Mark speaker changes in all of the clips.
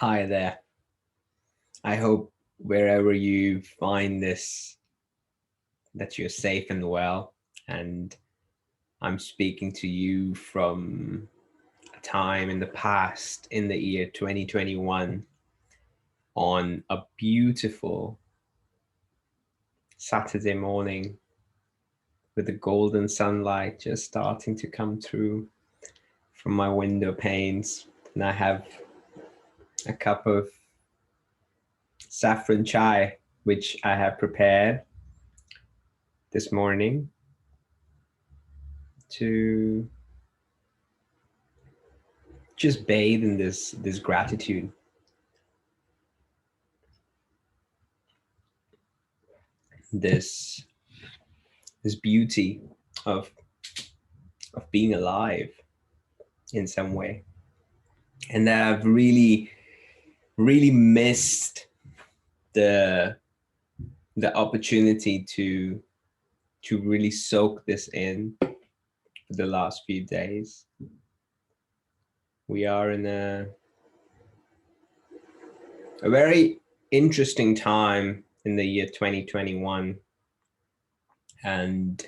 Speaker 1: Hi there. I hope wherever you find this, that you're safe and well. And I'm speaking to you from a time in the past, in the year 2021, on a beautiful Saturday morning with the golden sunlight just starting to come through from my window panes. And I have a cup of saffron chai, which I have prepared this morning to just bathe in this gratitude, this this beauty of being alive in some way. And that I've really missed the opportunity to really soak this in for the last few days. We are in a very interesting time in the year 2021, and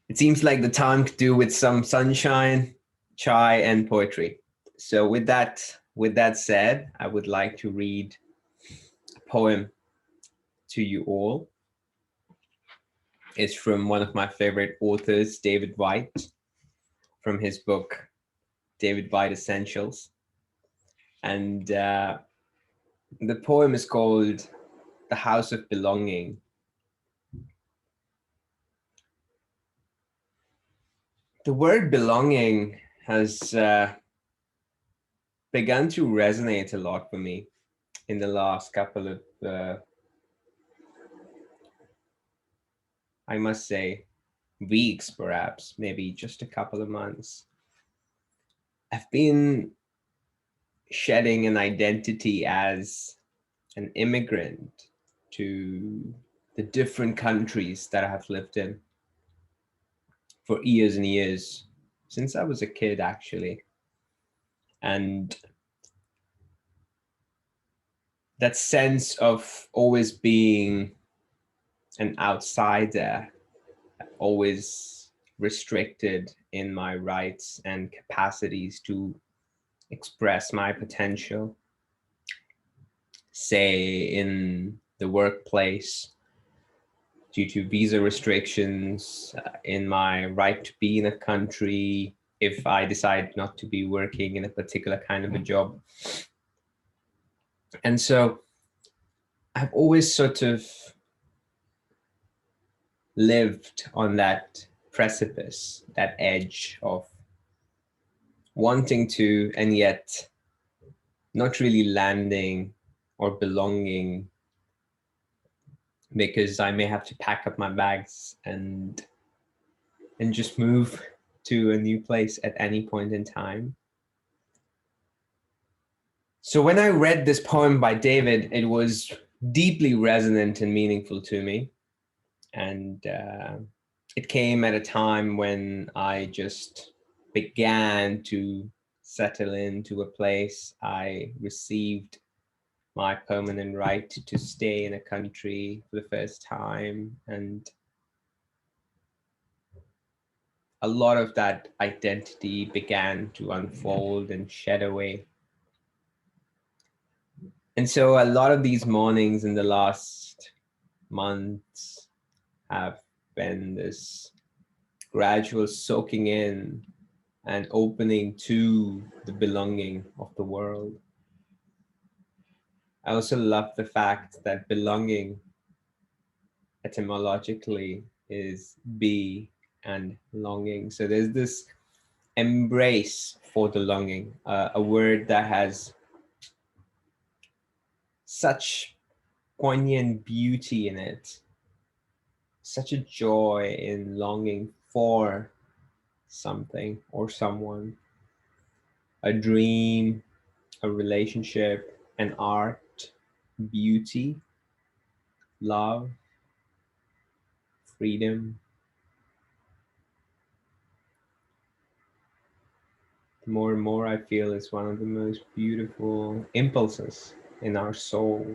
Speaker 1: it seems like the time to do with some sunshine, chai, and poetry. So with that said, I would like to read a poem to you all. It's from one of my favorite authors, David Whyte, from his book, David Whyte Essentials. And the poem is called The House of Belonging. The word belonging has begun to resonate a lot for me in the last couple of, I must say, weeks, perhaps, maybe just a couple of months. I've been shedding an identity as an immigrant to the different countries that I have lived in for years and years, since I was a kid, actually. And that sense of always being an outsider, always restricted in my rights and capacities to express my potential, say in the workplace, due to visa restrictions, in my right to be in a country, if I decide not to be working in a particular kind of a job. And so I've always sort of lived on that precipice, that edge of wanting to, and yet not really landing or belonging, because I may have to pack up my bags and just move to a new place at any point in time. So when I read this poem by David, it was deeply resonant and meaningful to me. And it came at a time when I just began to settle into a place. I received my permanent right to stay in a country for the first time. And a lot of that identity began to unfold and shed away. And so a lot of these mornings in the last months have been this gradual soaking in and opening to the belonging of the world. I also love the fact that belonging etymologically is be and longing. So there's this embrace for the longing, a word that has such poignant beauty in it, such a joy in longing for something or someone, a dream, a relationship, an art, beauty, love, freedom. more and more I feel is one of the most beautiful impulses in our soul,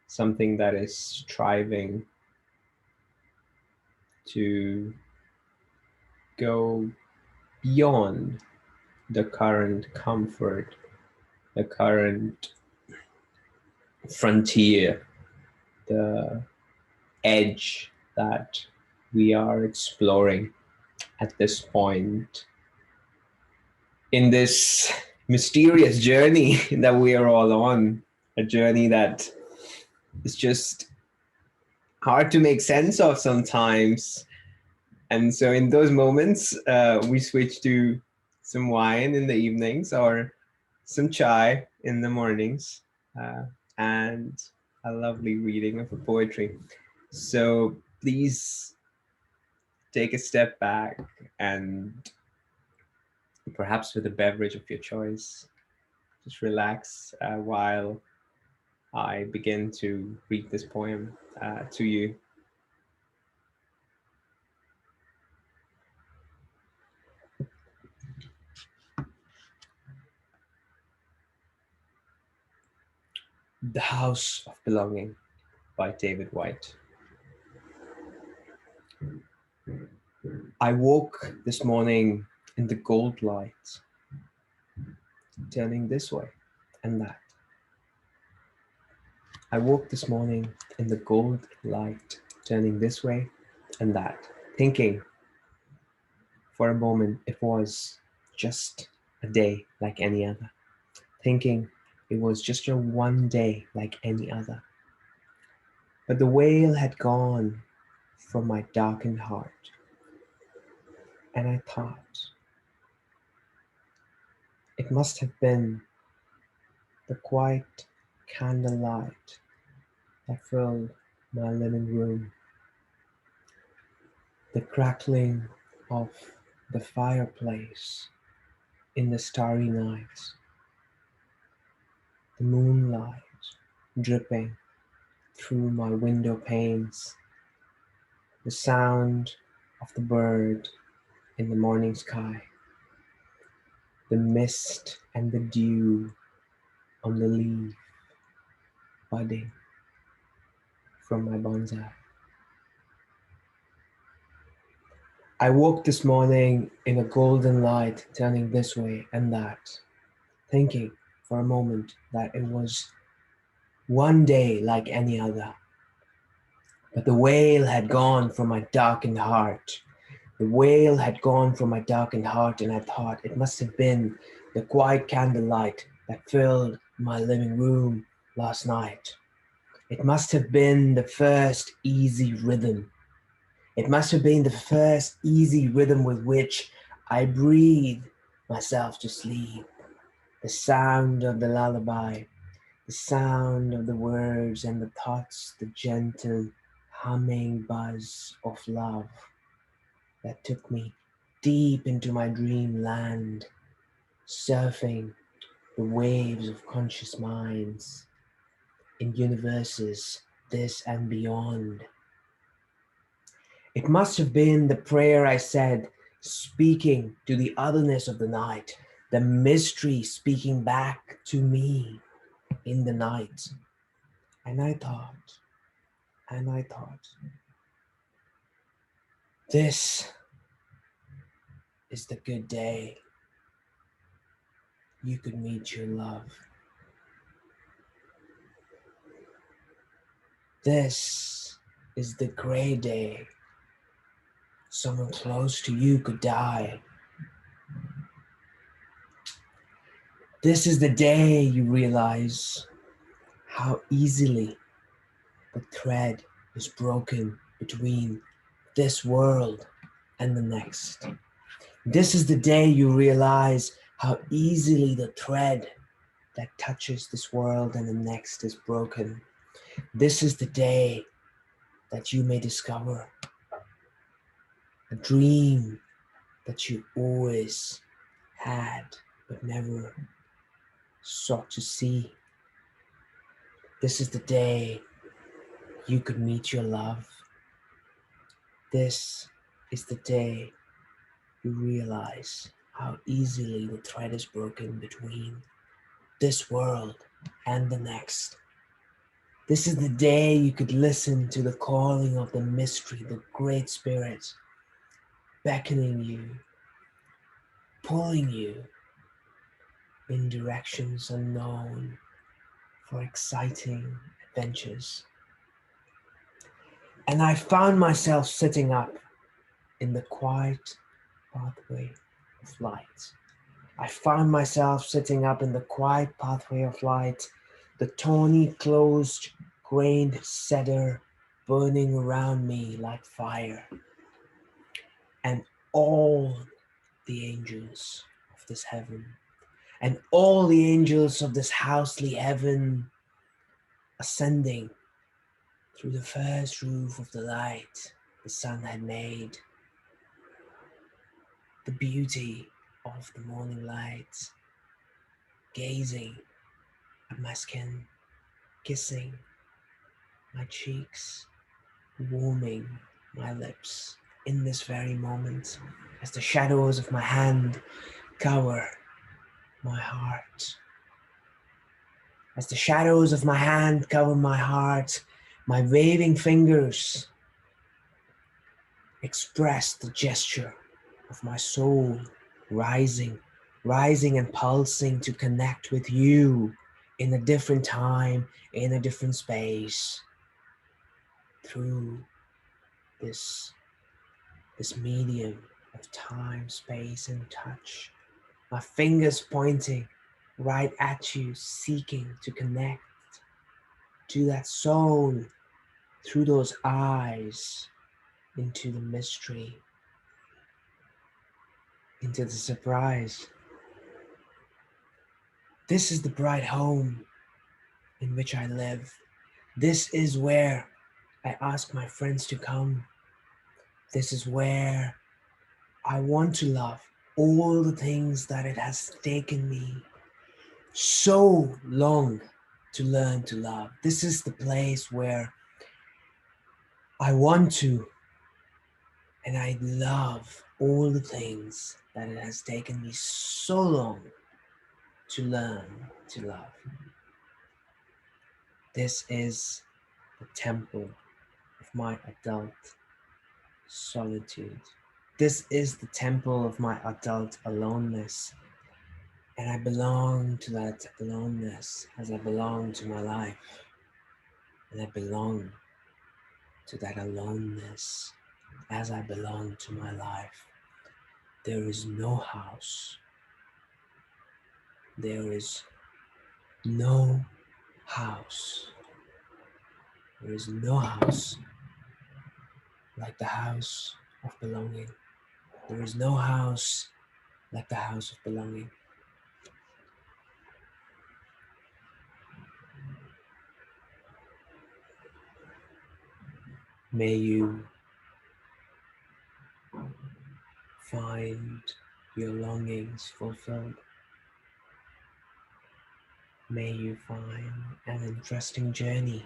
Speaker 1: something that is striving to go beyond the current comfort, the current frontier, the edge that we are exploring at this point in this mysterious journey that we are all on, a journey that is just hard to make sense of sometimes. And so in those moments, we switch to some wine in the evenings or some chai in the mornings, and a lovely reading of a poetry. So please take a step back and perhaps with a beverage of your choice, just relax while I begin to read this poem to you. The House of Belonging by David Whyte. I woke this morning in the gold light, turning this way and that. I woke this morning in the gold light, turning this way and that, thinking for a moment it was just a day like any other, thinking it was just a one day like any other. But the veil had gone from my darkened heart, and I thought it must have been the quiet candlelight that filled my living room, the crackling of the fireplace in the starry night, the moonlight dripping through my window panes, the sound of the bird in the morning sky, the mist and the dew on the leaf budding from my bonsai. I woke this morning in a golden light, turning this way and that, thinking for a moment that it was one day like any other. But the veil had gone from my darkened heart. The veil had gone from my darkened heart, and I thought it must have been the quiet candlelight that filled my living room last night. It must have been the first easy rhythm. It must have been the first easy rhythm with which I breathed myself to sleep. The sound of the lullaby, the sound of the words and the thoughts, the gentle humming buzz of love that took me deep into my dreamland, surfing the waves of conscious minds in universes this and beyond. It must have been the prayer I said, speaking to the otherness of the night, the mystery speaking back to me in the night. And I thought, this is the good day you could meet your love. This is the gray day someone close to you could die. This is the day you realize how easily the thread is broken between this world and the next. This is the day you realize how easily the thread that touches this world and the next is broken. This is the day that you may discover a dream that you always had but never sought to see. This is the day you could meet your love. This is the day you realize
Speaker 2: how easily the thread is broken between this world and the next. This is the day you could listen to the calling of the mystery, the Great Spirit, beckoning you, pulling you in directions unknown for exciting adventures. And I found myself sitting up in the quiet pathway of light. I found myself sitting up in the quiet pathway of light, the tawny closed grained cedar burning around me like fire, and all the angels of this heaven, and all the angels of this housely heaven ascending through the first roof of the light the sun had made, the beauty of the morning light, gazing at my skin, kissing my cheeks, warming my lips in this very moment as the shadows of my hand cover my heart. As the shadows of my hand cover my heart, my waving fingers express the gesture of my soul rising, rising and pulsing to connect with you in a different time, in a different space, through this, this medium of time, space, and touch. My fingers pointing right at you, seeking to connect to that soul through those eyes, into the mystery, into the surprise. This is the bright home in which I live. This is where I ask my friends to come. This is where I want to love all the things that it has taken me so long to learn to love. This is the place where I want to, and I love all the things that it has taken me so long to learn to love. This is the temple of my adult solitude. This is the temple of my adult aloneness. And I belong to that aloneness as I belong to my life. And I belong to that aloneness as I belong to my life. There is no house. There is no house. There is no house like the house of belonging. There is no house like the house of belonging. May you find your longings fulfilled. May you find an interesting journey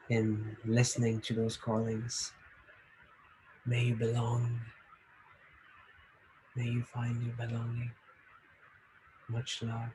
Speaker 2: in listening to those callings. May you belong. May you find your belonging. Much love.